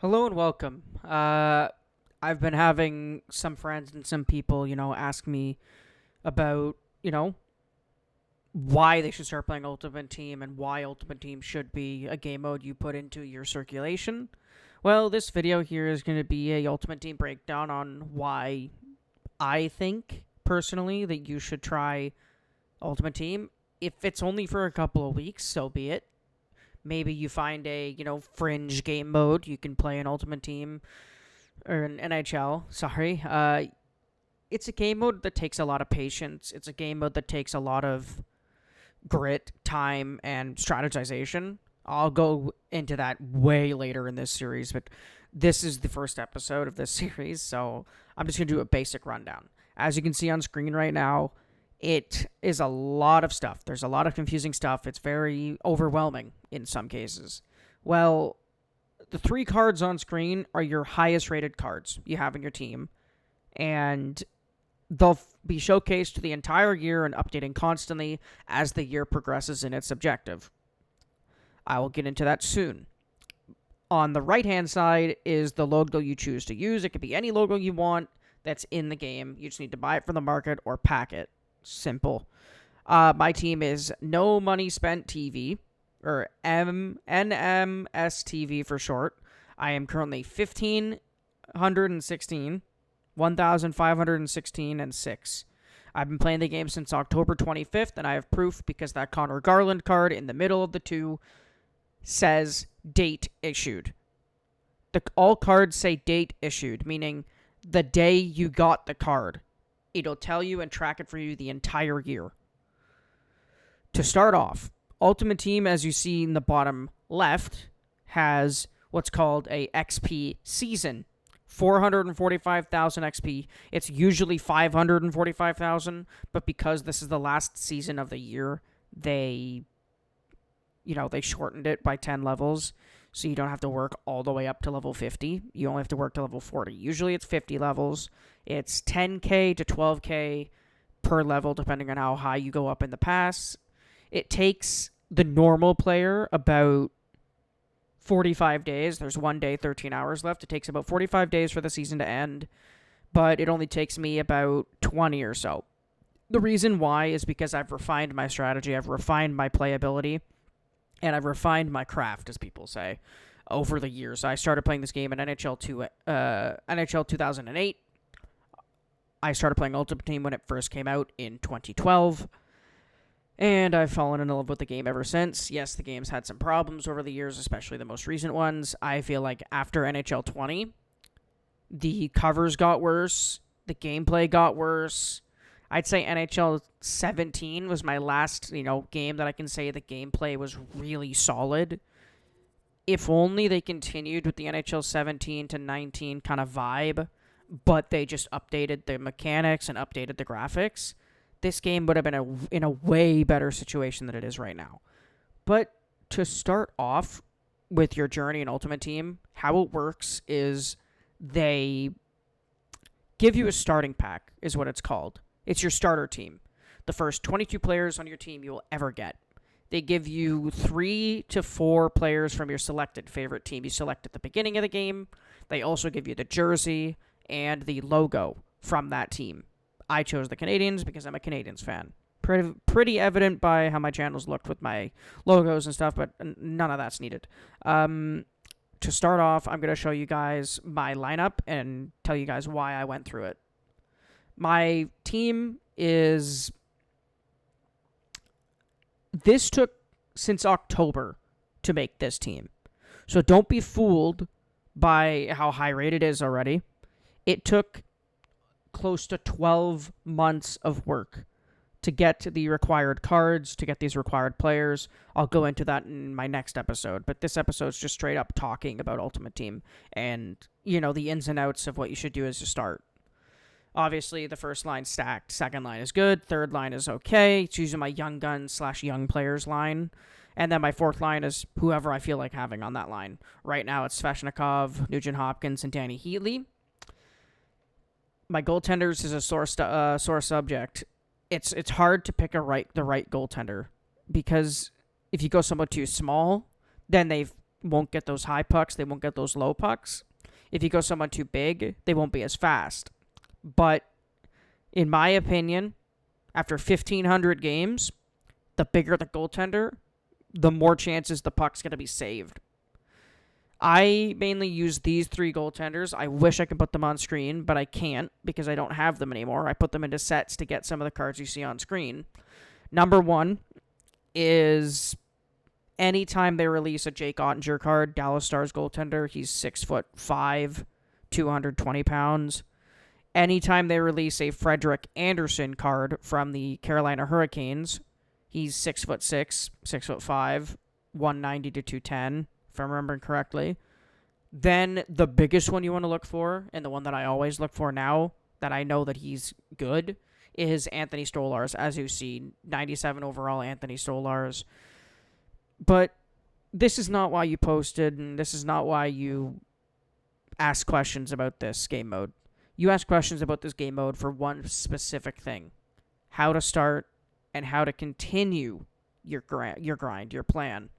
Hello and welcome. I've been having some friends and some people, ask me about, why they should start playing Ultimate Team and why Ultimate Team should be a game mode you put into your circulation. Well, this video here is going to be a Ultimate Team breakdown on why I think, personally, that you should try Ultimate Team. If it's only for a couple of weeks, so be it. Maybe you find a, fringe game mode you can play an Ultimate Team or an NHL. Sorry. It's a game mode that takes a lot of patience. It's a game mode that takes a lot of grit, time, and strategization. I'll go into that way later in this series, but this is the first episode of this series, so I'm just going to do a basic rundown. As you can see on screen right now, it is a lot of stuff. There's a lot of confusing stuff. It's very overwhelming in some cases. Well, the 3 cards on screen are your highest rated cards you have in your team, and they'll be showcased the entire year and updating constantly as the year progresses in its objective. I will get into that soon. On the right-hand side is the logo you choose to use. It could be any logo you want that's in the game. You just need to buy it from the market or pack it. Simple. My team is No Money Spent TV, or NMSTV for short. I am currently 1,516, 1,516, and 6. I've been playing the game since October 25th, and I have proof because that Connor Garland card in the middle of the 2 says date issued. All cards say date issued, meaning the day you got the card. It'll tell you and track it for you the entire year. To start off, Ultimate Team, as you see in the bottom left, has what's called a XP season. 445,000 XP. It's usually 545,000, but because this is the last season of the year, they shortened it by 10 levels, so you don't have to work all the way up to level 50. You only have to work to level 40. Usually it's 50 levels. It's 10k to 12k per level, depending on how high you go up in the pass. It takes the normal player about 45 days. There's 1 day, 13 hours left. It takes about 45 days for the season to end, but it only takes me about 20 or so. The reason why is because I've refined my strategy, I've refined my playability, and I've refined my craft, as people say, over the years. I started playing this game in NHL 2008. I started playing Ultimate Team when it first came out in 2012. And I've fallen in love with the game ever since. Yes, the game's had some problems over the years, especially the most recent ones. I feel like after NHL 20, the covers got worse, the gameplay got worse. I'd say NHL 17 was my last, game that I can say the gameplay was really solid. If only they continued with the NHL 17 to 19 kind of vibe, but they just updated the mechanics and updated the graphics, this game would have been in a way better situation than it is right now. But to start off with your journey in Ultimate Team, how it works is they give you a starting pack, is what it's called. It's your starter team. The first 22 players on your team you will ever get. They give you 3 to 4 players from your selected favorite team you select at the beginning of the game. They also give you the jersey and the logo from that team. I chose the Canadiens because I'm a Canadiens fan. Pretty evident by how my channels looked with my logos and stuff, but none of that's needed. To start off, I'm going to show you guys my lineup and tell you guys why I went through it. My team is... This took since October to make this team. So don't be fooled by how high rated it is already. It took close to 12 months of work to get the required cards, to get these required players. I'll go into that in my next episode, but this episode's just straight up talking about Ultimate Team and, the ins and outs of what you should do as a start. Obviously, the first line's stacked, second line is good, third line is okay. It's usually my young guns / young players line. And then my fourth line is whoever I feel like having on that line. Right now, it's Svechnikov, Nugent Hopkins, and Danny Heatley. My goaltenders is a sore subject. It's hard to pick the right goaltender because if you go somewhat too small, then they've won't get those high pucks. They won't get those low pucks. If you go someone too big, they won't be as fast. But in my opinion, after 1,500 games, the bigger the goaltender, the more chances the puck's going to be saved. I mainly use these 3 goaltenders. I wish I could put them on screen, but I can't because I don't have them anymore. I put them into sets to get some of the cards you see on screen. Number 1 is anytime they release a Jake Ottinger card, Dallas Stars goaltender, he's 6'5", 220 pounds. Anytime they release a Frederik Andersen card from the Carolina Hurricanes, he's 6'6", 6'5", 190 to 210, if I'm remembering correctly. Then the biggest one you want to look for, and the one that I always look for now, that I know that he's good, is Anthony Stolarz, as you see, 97 overall Anthony Stolarz. But this is not why you posted, and this is not why you ask questions about this game mode. You ask questions about this game mode for one specific thing: how to start and how to continue your grind, your plan.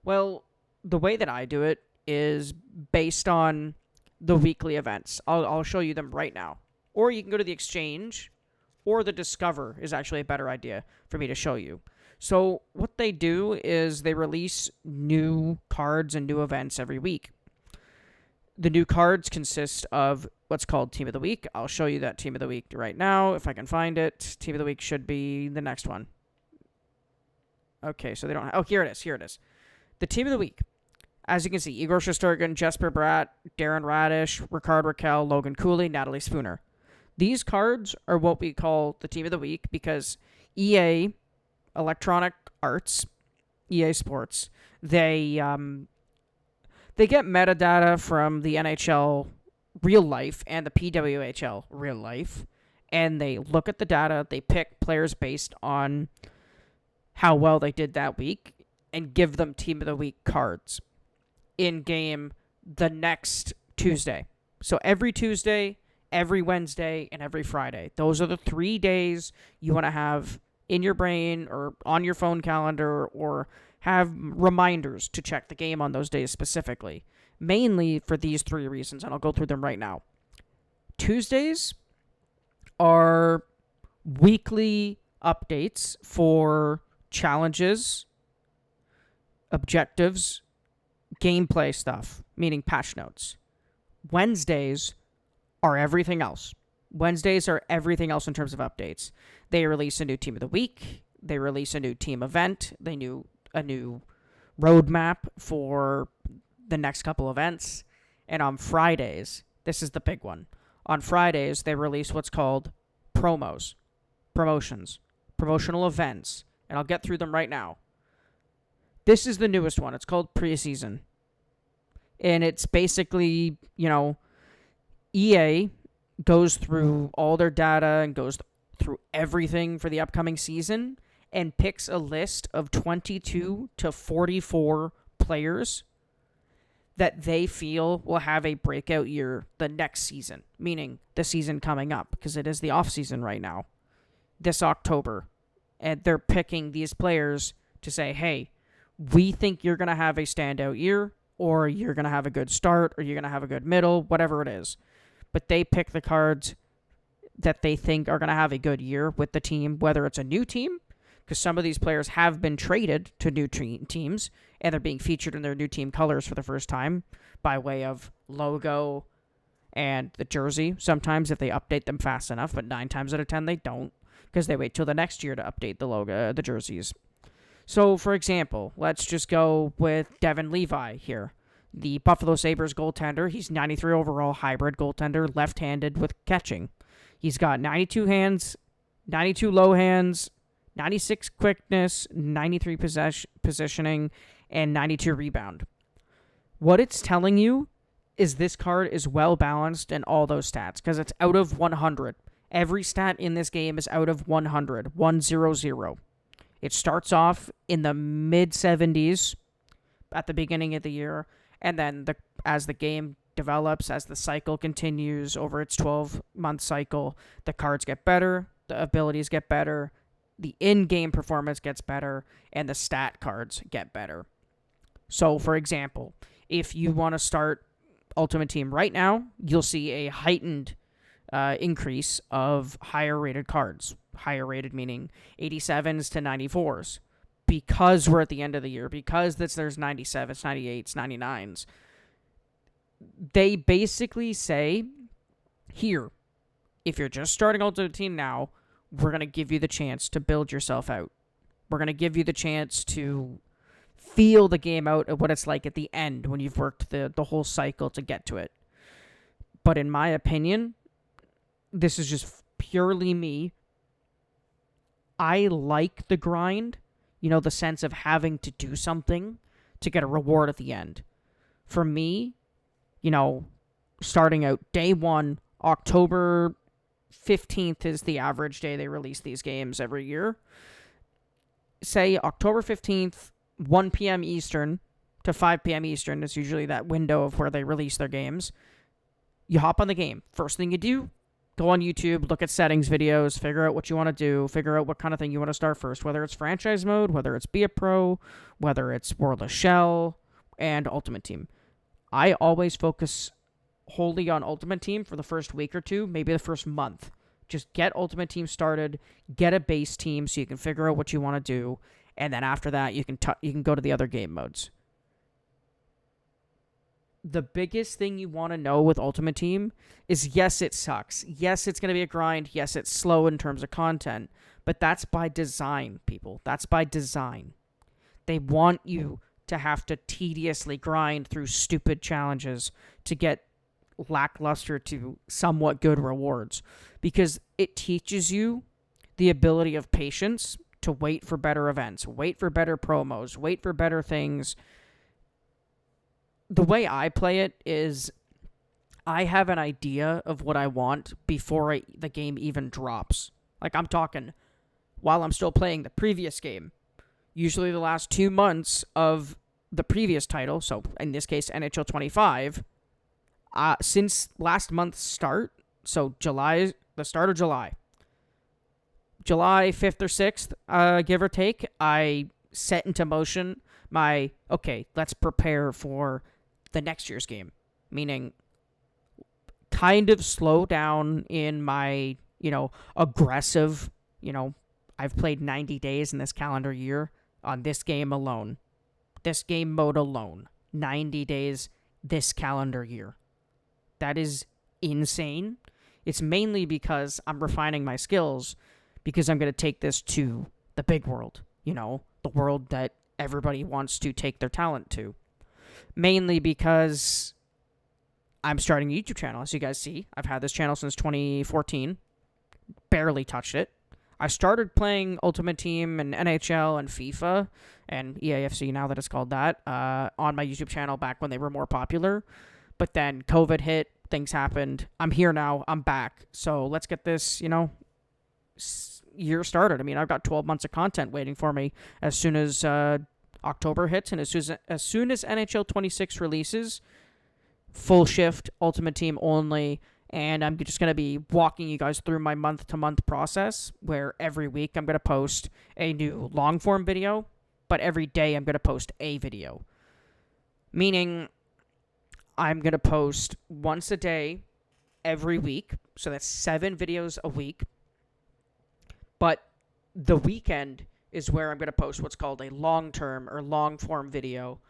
Well, the way that I do it is based on the weekly events. I'll show you them right now. Or you can go to the Exchange, or the Discover is actually a better idea for me to show you. So what they do is they release new cards and new events every week. The new cards consist of what's called Team of the Week. I'll show you that Team of the Week right now, if I can find it. Team of the Week should be the next one. Okay, so they don't have... Oh, here it is. The Team of the Week. As you can see, Igor Shesterkin, Jesper Bratt, Darren Radish, Ricard Raquel, Logan Cooley, Natalie Spooner. These cards are what we call the Team of the Week because EA, Electronic Arts, EA Sports, they get metadata from the NHL real life and the PWHL real life, and they look at the data, they pick players based on how well they did that week, and give them Team of the Week cards in game the next Tuesday. So every Tuesday, every Wednesday, and every Friday. Those are the 3 days you want to have in your brain or on your phone calendar, or have reminders to check the game on those days specifically. Mainly for these 3 reasons, and I'll go through them right now. Tuesdays are weekly updates for challenges, objectives, gameplay stuff, meaning patch notes. Wednesdays are everything else. Wednesdays are everything else in terms of updates. They release a new Team of the Week. They release a new team event. A new roadmap for the next couple events. And on Fridays, this is the big one. On Fridays, they release what's called promotions, promotional events. And I'll get through them right now. This is the newest one. It's called Preseason. And it's basically, EA goes through all their data and goes through everything for the upcoming season and picks a list of 22 to 44 players that they feel will have a breakout year the next season, meaning the season coming up, because it is the off season right now, this October. And they're picking these players to say, hey, we think you're going to have a standout year, or you're going to have a good start, or you're going to have a good middle, whatever it is. But they pick the cards that they think are going to have a good year with the team, whether it's a new team, because some of these players have been traded to new teams, and they're being featured in their new team colors for the first time by way of logo and the jersey. Sometimes if they update them fast enough, but 9 times out of 10 they don't, because they wait till the next year to update the logo, the jerseys. So, for example, let's just go with Devin Levi here. The Buffalo Sabres goaltender. He's 93 overall hybrid goaltender, left-handed with catching. He's got 92 hands, 92 low hands, 96 quickness, 93 positioning, and 92 rebound. What it's telling you is this card is well-balanced in all those stats, because it's out of 100. Every stat in this game is out of 100, 100. It starts off in the mid-70s at the beginning of the year, and then as the game develops, as the cycle continues over its 12-month cycle, the cards get better, the abilities get better, the in-game performance gets better, and the stat cards get better. So, for example, If you want to start Ultimate Team right now, you'll see a heightened increase of higher rated cards. Higher rated meaning 87s to 94s. Because we're at the end of the year, because there's 97s, 98s, 99s. They basically say, here, if you're just starting Ultimate Team now, we're going to give you the chance to build yourself out. We're going to give you the chance to feel the game out of what it's like at the end when you've worked the whole cycle to get to it. But in my opinion, this is just purely me. I like the grind, the sense of having to do something to get a reward at the end. For me, starting out day one, October 15th is the average day they release these games every year. Say October 15th, 1 p.m. Eastern to 5 p.m. Eastern is usually that window of where they release their games. You hop on the game. First thing you do, go on YouTube, look at settings videos, figure out what you want to do, figure out what kind of thing you want to start first, whether it's franchise mode, whether it's be a pro, whether it's World of Shell, and Ultimate Team. I always focus wholly on Ultimate Team for the first week or two, maybe the first month. Just get Ultimate Team started, get a base team so you can figure out what you want to do, and then after that, you can go to the other game modes. The biggest thing you want to know with Ultimate Team is, yes, it sucks. Yes, it's going to be a grind. Yes, it's slow in terms of content. But that's by design, people. That's by design. They want you to have to tediously grind through stupid challenges to get lackluster to somewhat good rewards. Because it teaches you the ability of patience to wait for better events, wait for better promos, wait for better things. The way I play it is I have an idea of what I want before the game even drops. Like, I'm talking while I'm still playing the previous game. Usually the last 2 months of the previous title, so in this case NHL 25, since last month's start, so July, the start of July 5th or 6th, give or take, I set into motion okay, let's prepare for the next year's game. Meaning, kind of slow down in my, aggressive, I've played 90 days in this calendar year on this game alone. This game mode alone. 90 days this calendar year. That is insane. It's mainly because I'm refining my skills, because I'm going to take this to the big world, the world that everybody wants to take their talent to. Mainly because I'm starting a YouTube channel. As you guys see, I've had this channel since 2014. Barely touched it. I started playing Ultimate Team and NHL and FIFA and EAFC, now that it's called that, on my YouTube channel back when they were more popular. But then COVID hit, things happened. I'm here now. I'm back. So let's get this, year started. I mean, I've got 12 months of content waiting for me as soon as October hits, and as soon as NHL 26 releases, full shift, Ultimate Team only, and I'm just going to be walking you guys through my month-to-month process, where every week I'm going to post a new long-form video, but every day I'm going to post a video. Meaning, I'm going to post once a day, every week, so that's 7 videos a week, but the weekend is where I'm going to post what's called a long-term or long-form video,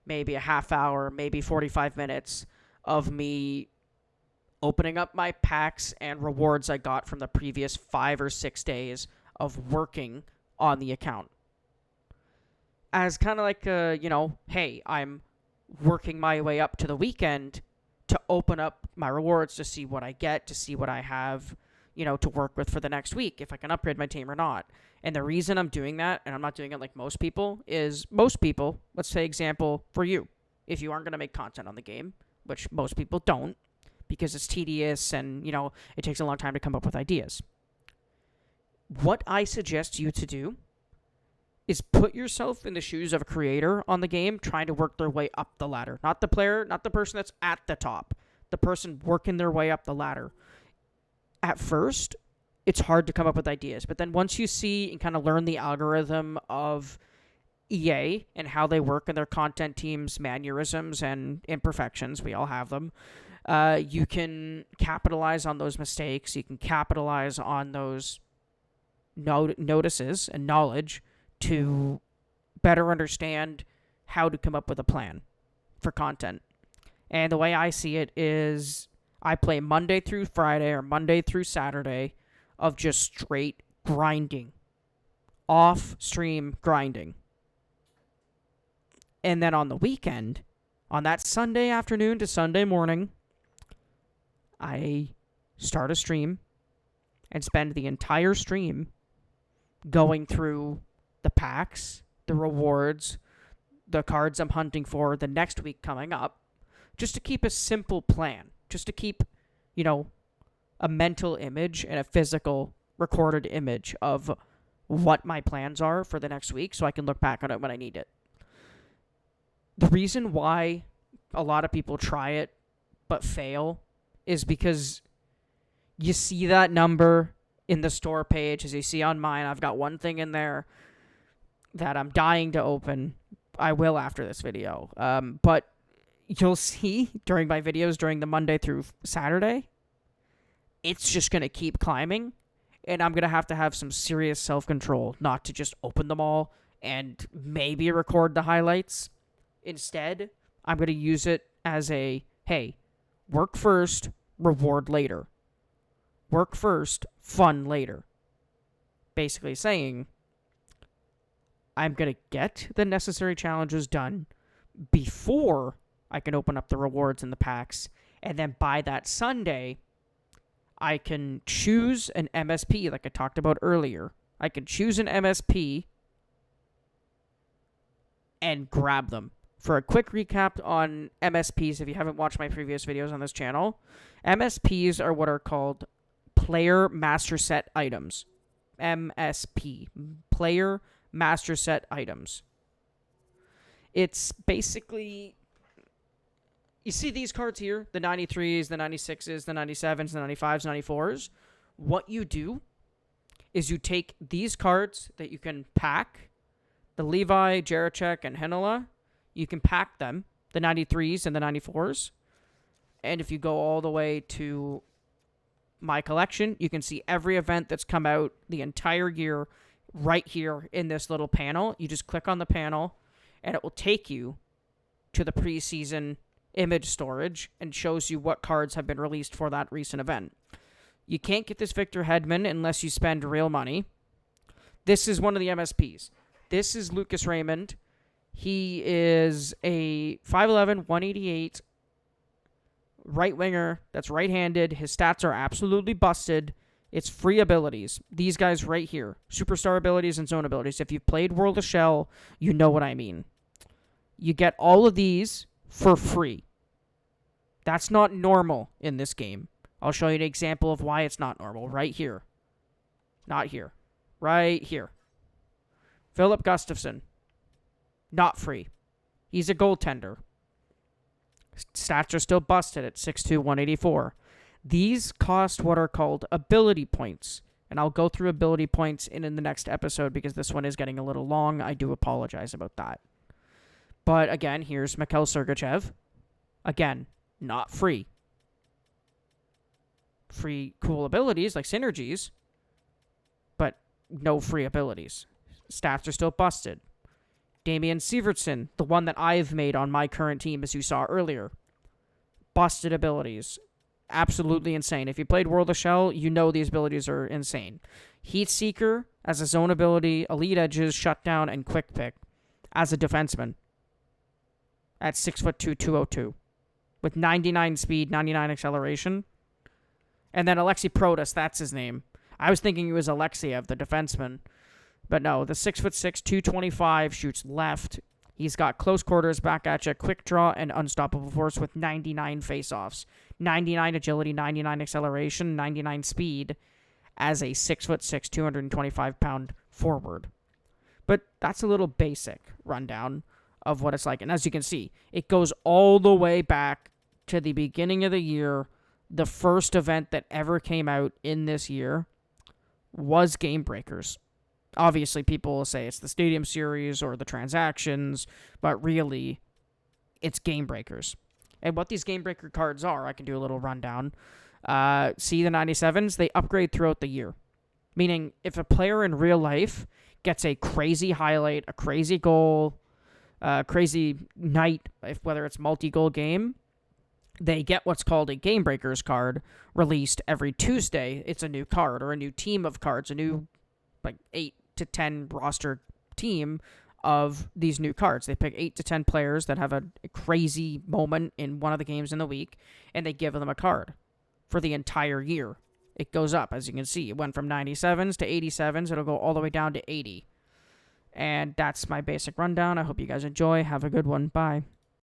maybe a half hour, maybe 45 minutes of me opening up my packs and rewards I got from the previous 5 or 6 days of working on the account. As kind of like, hey, I'm working my way up to the weekend to open up my rewards to see what I get, to see what I have, to work with for the next week, if I can upgrade my team or not. And the reason I'm doing that, and I'm not doing it like most people, is most people, let's say example for you, if you aren't going to make content on the game, which most people don't, because it's tedious and, it takes a long time to come up with ideas. What I suggest you to do is put yourself in the shoes of a creator on the game trying to work their way up the ladder. Not the player, not the person that's at the top. The person working their way up the ladder. At first, it's hard to come up with ideas. But then once you see and kind of learn the algorithm of EA and how they work in their content teams, mannerisms, and imperfections. We all have them. You can capitalize on those mistakes. You can capitalize on those notices and knowledge to better understand how to come up with a plan for content. And the way I see it is I play Monday through Friday or Monday through Saturday of just straight grinding. Off-stream grinding. And then on the weekend, on that Sunday afternoon to Sunday morning, I start a stream and spend the entire stream going through the packs, the rewards, the cards I'm hunting for the next week coming up, just to keep a simple plan, just to keep, a mental image and a physical recorded image of what my plans are for the next week so I can look back on it when I need it. The reason why a lot of people try it but fail is because you see that number in the store page, as you see on mine. I've got one thing in there that I'm dying to open. I will after this video. But you'll see during my videos during the Monday through Saturday, it's just going to keep climbing. And I'm going to have some serious self-control not to just open them all and maybe record the highlights. Instead, I'm going to use it as a, hey, work first, reward later. Work first, fun later. Basically saying, I'm going to get the necessary challenges done before I can open up the rewards and the packs. And then by that Sunday, I can choose an MSP like I talked about earlier. I can choose an MSP and grab them. For a quick recap on MSPs, if you haven't watched my previous videos on this channel, MSPs are what are called Player Master Set Items. MSP. Player Master Set Items. It's basically... You see these cards here? The 93s, the 96s, the 97s, the 95s, 94s. What you do is you take these cards that you can pack, the Levi, Jarachek, and Henela. You can pack them, the 93s and the 94s. And if you go all the way to my collection, you can see every event that's come out the entire year right here in this little panel. You just click on the panel, and it will take you to the preseason image storage and shows you what cards have been released for that recent event. You can't get this Victor Hedman unless you spend real money. This is one of the MSPs. This is Lucas Raymond. He is a 5'11", 188 right winger that's right-handed. His stats are absolutely busted. It's free abilities. These guys right here. Superstar abilities and zone abilities. If you've played World of Shell, you know what I mean. You get all of these for free. That's not normal in this game. I'll show you an example of why it's not normal right here. Not here. Right here. Philip Gustafsson. Not free. He's a goaltender. Stats are still busted at 6'2", 184. These cost what are called ability points. And I'll go through ability points in the next episode because this one is getting a little long. I do apologize about that. But again, here's Mikhail Sergachev. Again, not free. Free cool abilities like synergies, but no free abilities. Stats are still busted. Damian Sievertson, the one that I've made on my current team, as you saw earlier. Busted abilities. Absolutely insane. If you played World of Shell, you know these abilities are insane. Heat Seeker as a zone ability, Elite Edges, Shutdown, and Quick Pick as a defenseman. At 6'2", 202. With 99 speed, 99 acceleration. And then Alexei Protas, that's his name. I was thinking he was Alexiev, the defenseman. But no, the 6'6", 225, shoots left. He's got close quarters, back at you, quick draw, and unstoppable force with 99 faceoffs. 99 agility, 99 acceleration, 99 speed as a 6'6", 225-pound forward. But that's a little basic rundown of what it's like. And as you can see, it goes all the way back to the beginning of the year. The first event that ever came out in this year was Game Breakers. Obviously, people will say it's the Stadium Series or the transactions, but really, it's Game Breakers. And what these Game Breaker cards are, I can do a little rundown. See the 97s? They upgrade throughout the year. Meaning, if a player in real life gets a crazy highlight, a crazy goal, a crazy night, whether it's multi-goal game, they get what's called a Game Breakers card released every Tuesday. It's a new card or a new team of cards, a new 8 to 10 roster team of these new cards. They pick 8 to 10 players that have a crazy moment in one of the games in the week, and they give them a card for the entire year. It goes up, as you can see. It went from 97s to 87s. It'll go all the way down to 80. And that's my basic rundown. I hope you guys enjoy. Have a good one. Bye.